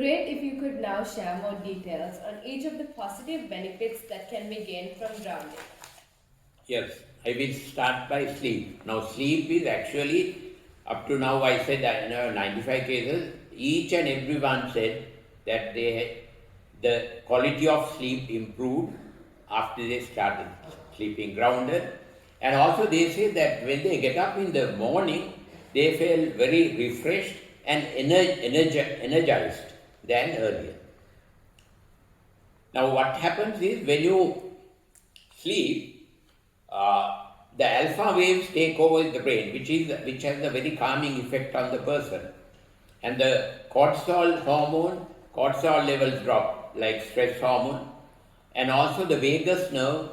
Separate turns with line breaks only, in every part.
great if you could now share more details on each of the positive benefits that can be gained from grounding.
Yes, I will start by sleep. Now, sleep is actually, up to now I said that 95 cases, each and everyone said that the quality of sleep improved after they started sleeping grounded. And also they say that when they get up in the morning, they feel very refreshed and energized than earlier. Now what happens is when you sleep, the alpha waves take over the brain, which has a very calming effect on the person, and the cortisol levels drop like stress hormone, and also the vagus nerve,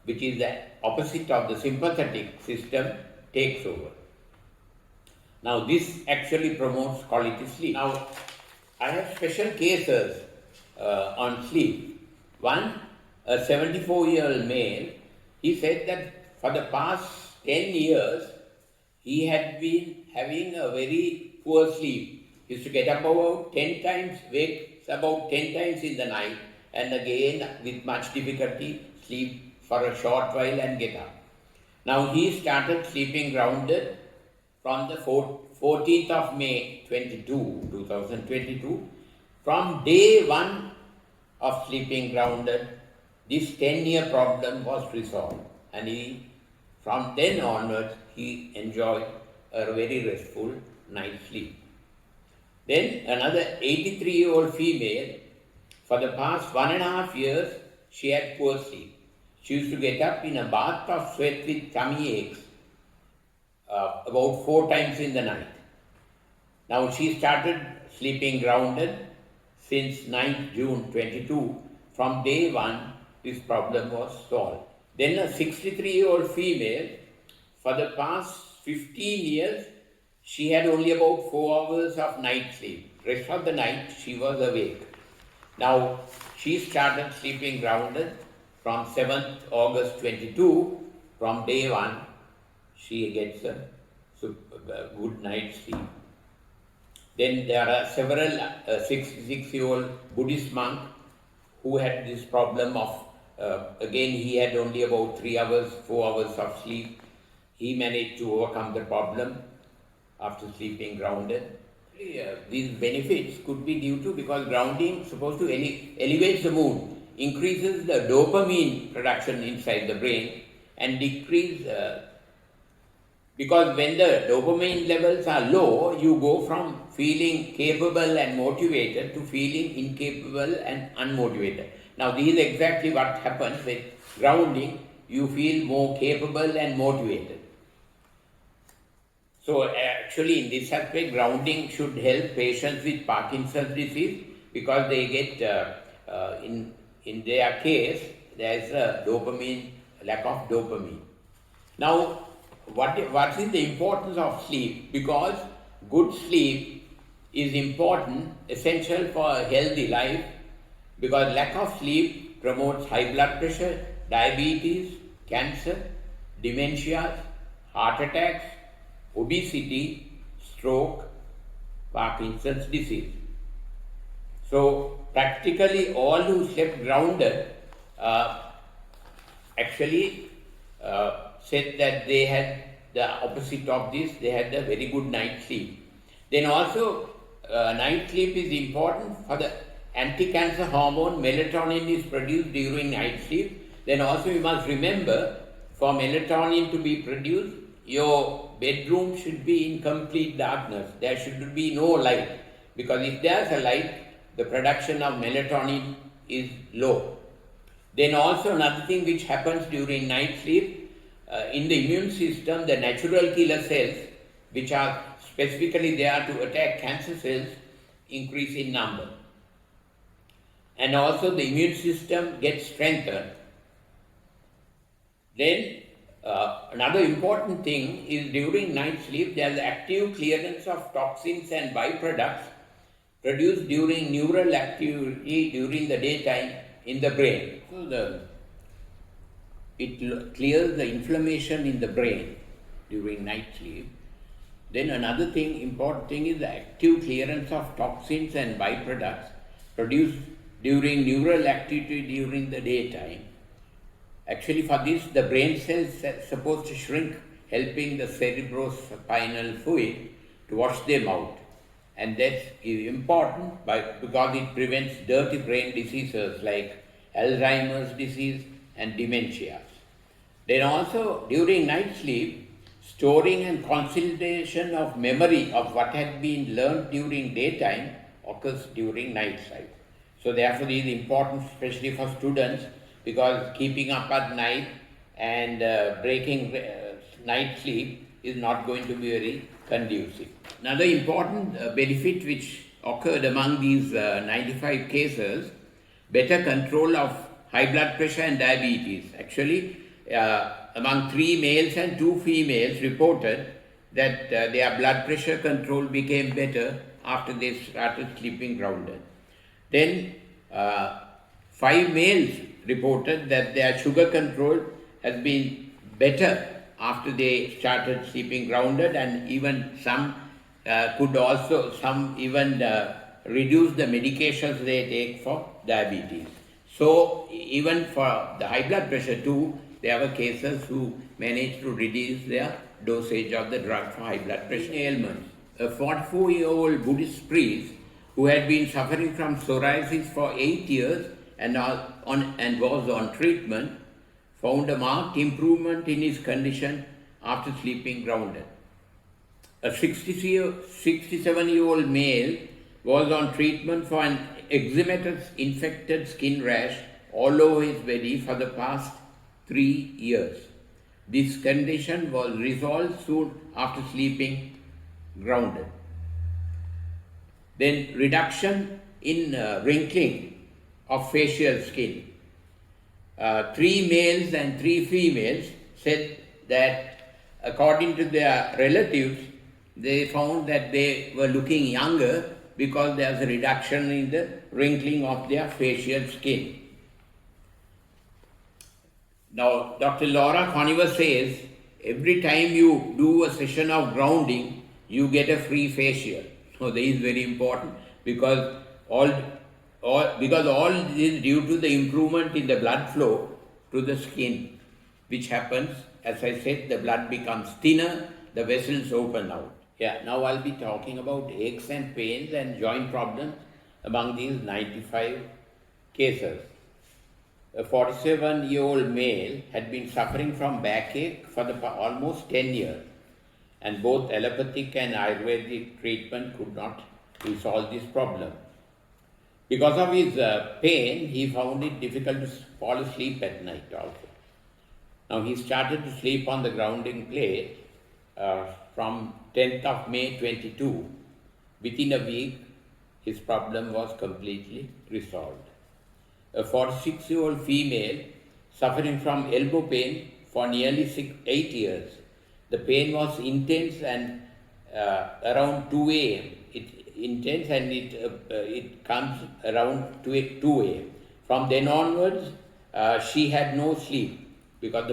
which is the opposite of the sympathetic system, takes over. Now this actually promotes quality sleep. Now I have special cases on sleep. One, a 74-year-old male, he said that for the past 10 years, he had been having a very poor sleep. He used to get up about 10 times, wake about 10 times in the night, and again, with much difficulty, sleep for a short while and get up. Now he started sleeping grounded from the 14th of May 2022. From day one of sleeping grounded, this 10-year problem was resolved, and from then onwards, he enjoyed a very restful night's sleep. Then another 83-year-old female, for the past 1.5 years, she had poor sleep. She used to get up in a bath of sweat with tummy aches about 4 times in the night. Now she started sleeping grounded since 9th June 22. From day one, this problem was solved. Then a 63-year-old female, for the past 15 years, she had only about 4 hours of night sleep. Rest of the night, she was awake. Now, she started sleeping grounded from 7th August 22. From day one, she gets a good night's sleep. Then there are several 66-year-old Buddhist monk who had this problem of, again he had only about 3 hours, 4 hours of sleep. He managed to overcome the problem after sleeping grounded. These benefits could be due to, because grounding is supposed to elevate the mood, increases the dopamine production inside the brain, and decrease, because when the dopamine levels are low, you go from feeling capable and motivated to feeling incapable and unmotivated. Now this is exactly what happens with grounding. You feel more capable and motivated. So actually in this aspect, grounding should help patients with Parkinson's disease, because they get, in their case, there is a lack of dopamine. Now, what is the importance of sleep? Because good sleep is important, essential for a healthy life, because lack of sleep promotes high blood pressure, diabetes, cancer, dementia, heart attacks, obesity, stroke, Parkinson's disease. So practically all who slept grounded actually said that they had the opposite of this, they had a very good night's sleep. Then also night sleep is important for the anti-cancer hormone. Melatonin is produced during night sleep. Then also you must remember, for melatonin to be produced, your bedroom should be in complete darkness. There should be no light, because if there is a light, the production of melatonin is low. Then also another thing which happens during night sleep, in the immune system, the natural killer cells, which are specifically there to attack cancer cells, increase in number. And also the immune system gets strengthened. Then another important thing is during night sleep, there is active clearance of toxins and byproducts produced during neural activity during the daytime in the brain. So it clears the inflammation in the brain during night sleep. Then another thing, important thing is the active clearance of toxins and byproducts produced during neural activity during the daytime. Actually, for this, the brain cells are supposed to shrink, helping the cerebrospinal fluid to wash them out. And that's important because it prevents dirty brain diseases like Alzheimer's disease and dementias. Then also, during night sleep, storing and consolidation of memory of what had been learned during daytime occurs during night time. So therefore, it is important, especially for students, because keeping up at night and breaking night sleep is not going to be very conducive. Another important benefit which occurred among these 95 cases, better control of high blood pressure and diabetes. Actually, among 3 males and 2 females reported that their blood pressure control became better after they started sleeping grounded. Then 5 males reported that their sugar control has been better after they started sleeping grounded, and even some even reduce the medications they take for diabetes. So even for the high blood pressure too, there were cases who managed to reduce their dosage of the drug for high blood pressure ailments. A 44-year-old Buddhist priest who had been suffering from psoriasis for 8 years and was on treatment found a marked improvement in his condition after sleeping grounded. A 67-year-old male was on treatment for an eczematous infected skin rash all over his body for the past 3 years. This condition was resolved soon after sleeping grounded. Then reduction in wrinkling of facial skin. 3 males and 3 females said that according to their relatives, they found that they were looking younger because there was a reduction in the wrinkling of their facial skin. Now, Dr. Laura Conover says, every time you do a session of grounding, you get a free facial. So this is very important because all this is due to the improvement in the blood flow to the skin, which happens, as I said, the blood becomes thinner, the vessels open out. Yeah, now I'll be talking about aches and pains and joint problems among these 95 cases. A 47-year-old male had been suffering from backache for almost 10 years, and both allopathic and Ayurvedic treatment could not resolve this problem. Because of his pain, he found it difficult to fall asleep at night also. Now he started to sleep on the grounding plate from 10th of May 22. Within a week, his problem was completely resolved. A 46-year-old female suffering from elbow pain for nearly 8 years. The pain was intense and around 2 a.m. It comes around 2 a.m. From then onwards, she had no sleep because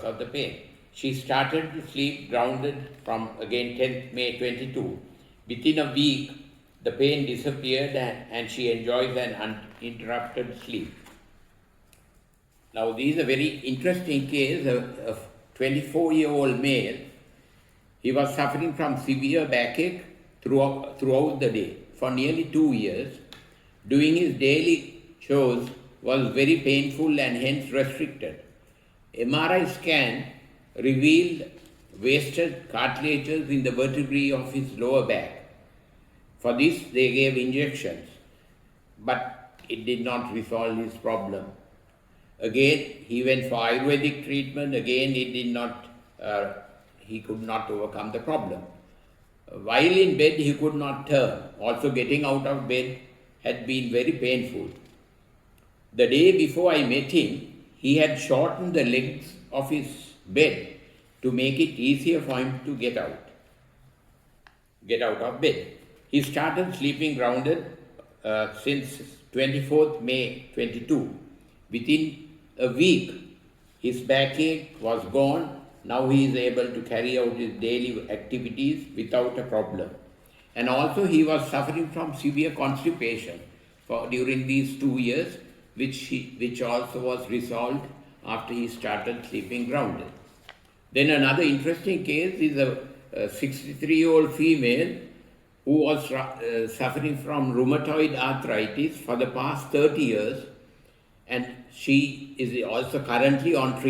of the pain. She started to sleep grounded from again 10th May 22. Within a week, the pain disappeared and she enjoys an uninterrupted sleep. Now, this is a very interesting case of 24-year-old male. He was suffering from severe backache throughout the day for nearly 2 years. Doing his daily chores was very painful and hence restricted. MRI scan revealed wasted cartilages in the vertebrae of his lower back. For this, they gave injections, but it did not resolve his problem. Again, he went for Ayurvedic treatment. Again, he could not overcome the problem. While in bed, he could not turn. Also, getting out of bed had been very painful. The day before I met him, he had shortened the legs of his bed to make it easier for him to get out of bed. He started sleeping grounded since 24th May 22. Within a week, his backache was gone Now he is able to carry out his daily activities without a problem. And also he was suffering from severe constipation during these 2 years, which also was resolved after he started sleeping grounded. Then another interesting case is a 63-year-old female who was suffering from rheumatoid arthritis for the past 30 years, and she is also currently on treatment.